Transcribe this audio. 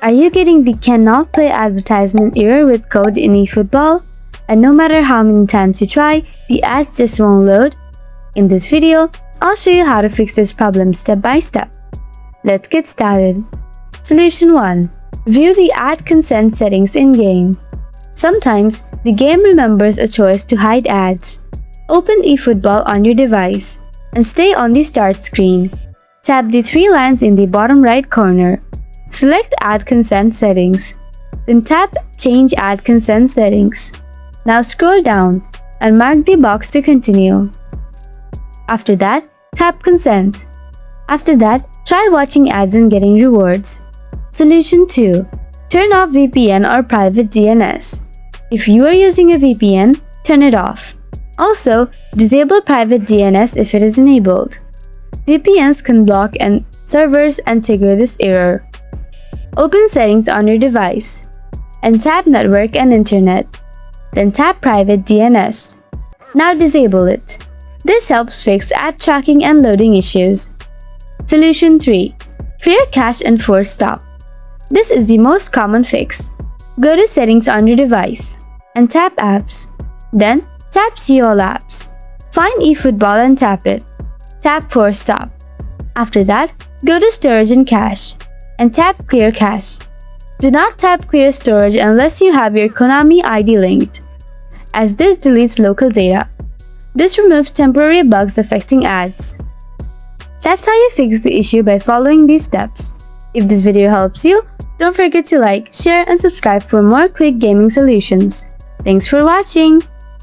Are you getting the cannot play advertisement error with code in eFootball? And no matter how many times you try, the ads just won't load? In this video, I'll show you how to fix this problem step by step. Let's get started. Solution 1. View the ad consent settings in-game. Sometimes, the game remembers a choice to hide ads. Open eFootball on your device and stay on the start screen. Tap the three lines in the bottom right corner. Select Ad Consent Settings. Then tap Change Ad Consent Settings. Now scroll down and mark the box to continue. After that, tap Consent. After that, try watching ads and getting rewards. Solution 2. Turn off VPN or private DNS. If you are using a VPN, turn it off. Also, disable private DNS if it is enabled. VPNs can block servers and trigger this error. Open Settings on your device and tap Network and Internet. Then tap Private DNS. Now disable it. This helps fix ad tracking and loading issues. Solution 3. Clear cache and force stop. This is the most common fix. Go to Settings on your device and tap Apps. Then tap See All Apps. Find eFootball and tap it. Tap Force Stop. After that, go to Storage and Cache and tap Clear Cache. Do not tap Clear Storage unless you have your Konami ID linked, as this deletes local data. This removes temporary bugs affecting ads. That's how you fix the issue by following these steps. If this video helps you, don't forget to like, share, and subscribe for more quick gaming solutions. Thanks for watching!